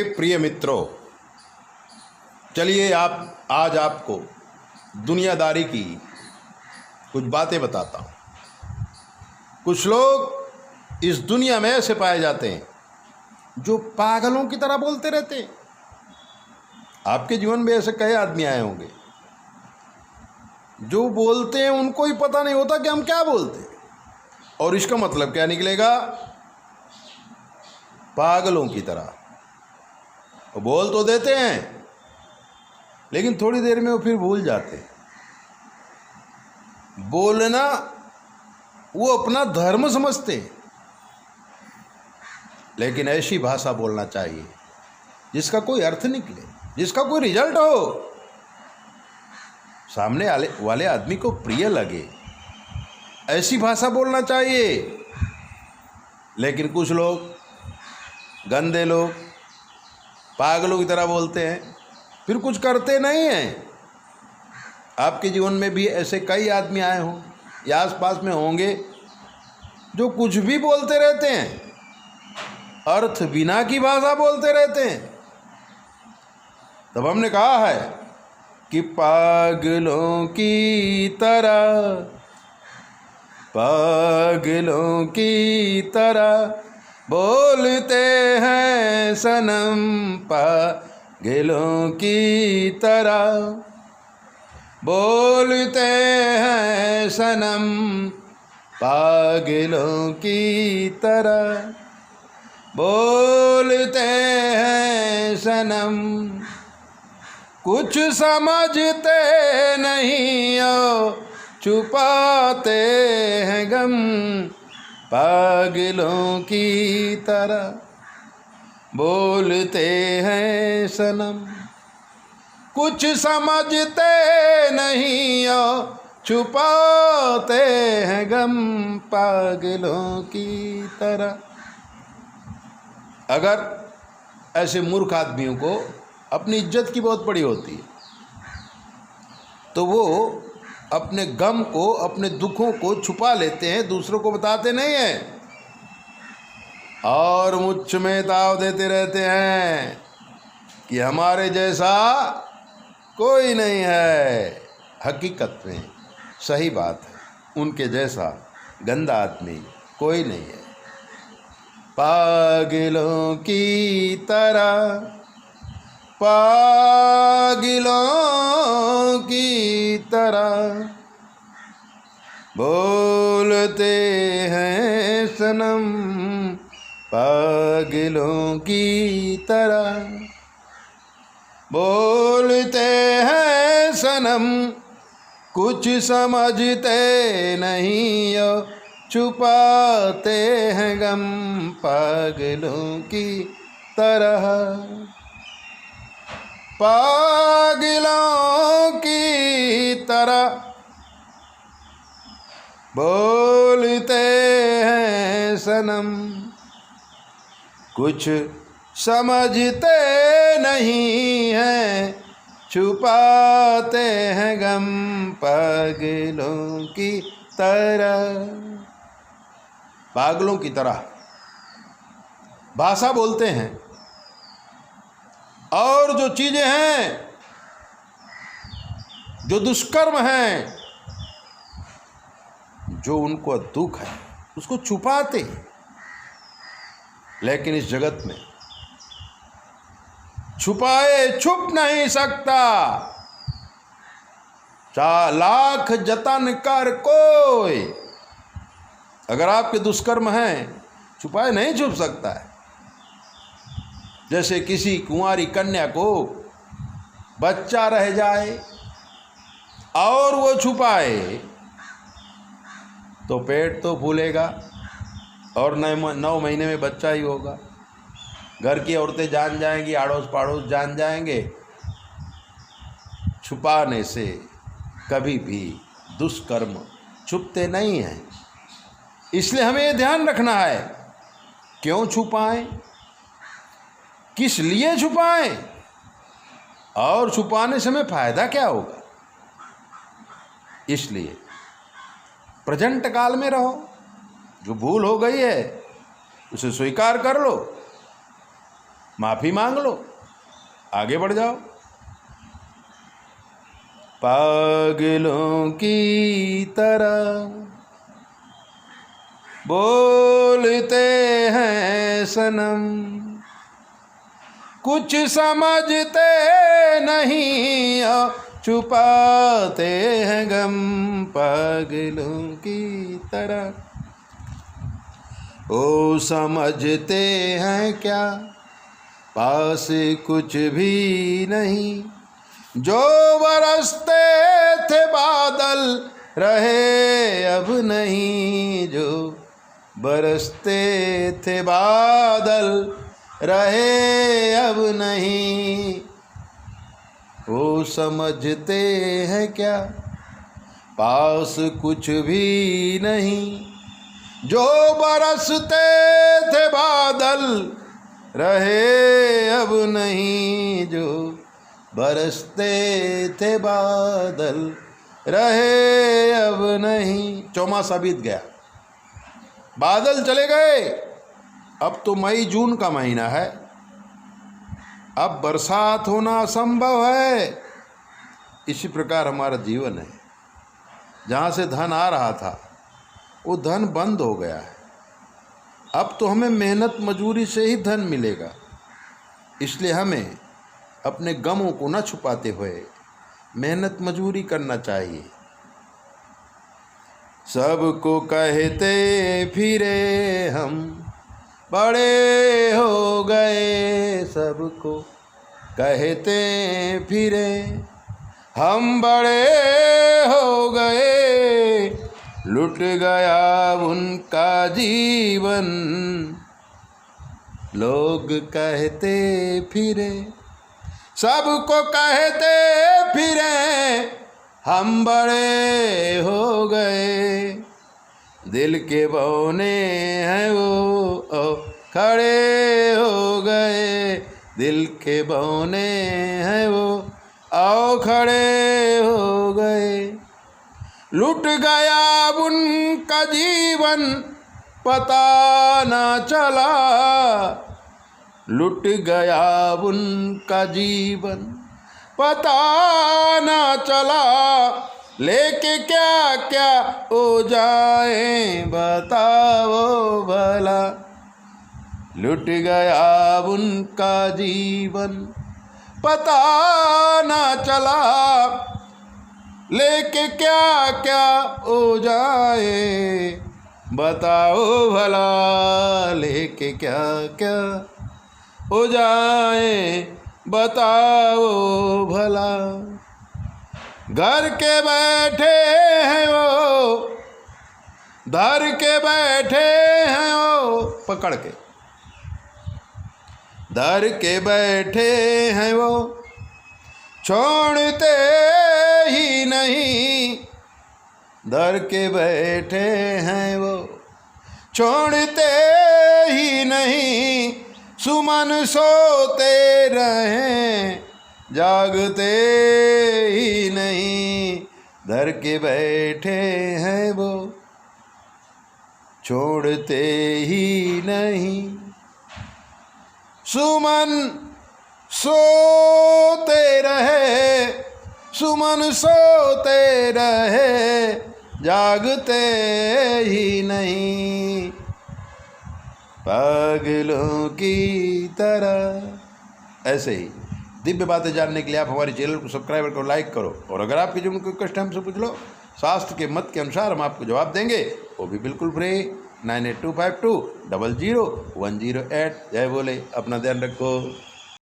प्रिय मित्रों, चलिए आज आपको दुनियादारी की कुछ बातें बताता हूँ। कुछ लोग इस दुनिया में ऐसे पाए जाते हैं जो पागलों की तरह बोलते रहते हैं। आपके जीवन में ऐसे कई आदमी आए होंगे जो बोलते हैं, उनको ही पता नहीं होता कि हम क्या बोलते हैं और इसका मतलब क्या निकलेगा, पागलों की तरह। वो बोल तो देते हैं लेकिन थोड़ी देर में वो फिर भूल जाते हैं। बोलना वो अपना धर्म समझते हैं, लेकिन ऐसी भाषा बोलना चाहिए जिसका कोई अर्थ निकले, जिसका कोई रिजल्ट हो, सामने वाले आदमी को प्रिय लगे। ऐसी भाषा बोलना चाहिए। लेकिन कुछ लोग, गंदे लोग, पागलों की तरह बोलते हैं, फिर कुछ करते नहीं हैं। आपके जीवन में भी ऐसे कई आदमी आए हों या आसपास में होंगे जो कुछ भी बोलते रहते हैं, अर्थ बिना की भाषा बोलते रहते हैं। तब हमने कहा है कि पागलों की तरह बोलते हैं सनम, पागलों की तरह बोलते हैं सनम, पागलों की तरह बोलते हैं सनम। कुछ समझते नहीं हो, छुपाते हैं गम, पागलों की तरह बोलते हैं सनम। कुछ समझते नहीं हो, छुपाते हैं गम, पागलों की तरह। अगर ऐसे मूर्ख आदमियों को अपनी इज्जत की बहुत पड़ी होती है तो वो अपने गम को, अपने दुखों को छुपा लेते हैं, दूसरों को बताते नहीं हैं और मुझ में ताव देते रहते हैं कि हमारे जैसा कोई नहीं है। हकीकत में सही बात है, उनके जैसा गंदा आदमी कोई नहीं है। पागलों की तरह, पागलों की तरह बोलते हैं सनम, पागलों की तरह बोलते हैं सनम। कुछ समझते नहीं हो, छुपाते हैं गम, पागलों की तरह, पागलों की तरह बोलते हैं सनम। कुछ समझते नहीं हैं, छुपाते हैं गम, पागलों की तरह। पागलों की तरह भाषा बोलते हैं और जो चीजें हैं, जो दुष्कर्म हैं, जो उनको दुख है, उसको छुपाते हैं। लेकिन इस जगत में छुपाए छुप नहीं सकता, लाख जतन कर कोई। अगर आपके दुष्कर्म हैं, छुपाए नहीं छुप सकता है। जैसे किसी कुंवारी कन्या को बच्चा रह जाए और वो छुपाए तो पेट तो फूलेगा और 9 महीने में बच्चा ही होगा। घर की औरतें जान जाएंगी, आड़ोस पड़ोस जान जाएंगे। छुपाने से कभी भी दुष्कर्म छुपते नहीं हैं। इसलिए हमें ये ध्यान रखना है, क्यों छुपाएं, किस लिए छुपाएं और छुपाने से हमें फायदा क्या होगा। इसलिए प्रेजेंट काल में रहो। जो भूल हो गई है उसे स्वीकार कर लो, माफ़ी मांग लो, आगे बढ़ जाओ। पागलों की तरह बोलते हैं सनम, कुछ समझते नहीं और छुपाते हैं गम। पागलों की तरह ओ समझते हैं क्या, पास कुछ भी नहीं। जो बरसते थे बादल रहे अब नहीं, जो बरसते थे बादल रहे अब नहीं। वो समझते हैं क्या, पास कुछ भी नहीं। जो बरसते थे बादल रहे अब नहीं, जो बरसते थे बादल रहे अब नहीं। चौमासा बीत गया, बादल चले गए, अब तो मई जून का महीना है, अब बरसात होना असंभव है। इसी प्रकार हमारा जीवन है, जहाँ से धन आ रहा था वो धन बंद हो गया है। अब तो हमें मेहनत मजूरी से ही धन मिलेगा, इसलिए हमें अपने गमों को न छुपाते हुए मेहनत मजूरी करना चाहिए। सबको कहते फिरे हम बड़े हो गए, सबको कहते फिरे हम बड़े हो गए। लुट गया उनका जीवन, लोग कहते फिरे। सबको कहते फिरे हम बड़े हो गए। दिल के बौने हैं वो खड़े हो गए, दिल के बौने हैं वो आओ खड़े हो गए। लुट गया उनका जीवन पता ना चला, लुट गया उनका जीवन पता ना चला। लेके क्या क्या हो जाए बताओ भला, लुट गया उनका जीवन पता ना चला। लेके क्या क्या हो जाए बताओ भला, लेके क्या क्या हो जाए बताओ भला। घर के बैठे हैं वो, धर के बैठे हैं वो, पकड़ के धर के बैठे हैं वो, छोड़ते ही नहीं। धर के बैठे हैं वो, छोड़ते ही नहीं। सुमन सोते रहें जागते ही नहीं। धर के बैठे हैं वो, छोड़ते ही नहीं। सुमन सोते रहे, सुमन सोते रहे जागते ही नहीं। पागलों की तरह। ऐसे ही दिव्य बातें जानने के लिए आप हमारे चैनल को सब्सक्राइब को लाइक करो, और अगर आपके जीवन में कोई कष्ट हमसे पूछ लो, शास्त्र के मत के अनुसार हम आपको जवाब देंगे, वो भी बिल्कुल फ्री। 9825200108। जय बोले, अपना ध्यान रखो।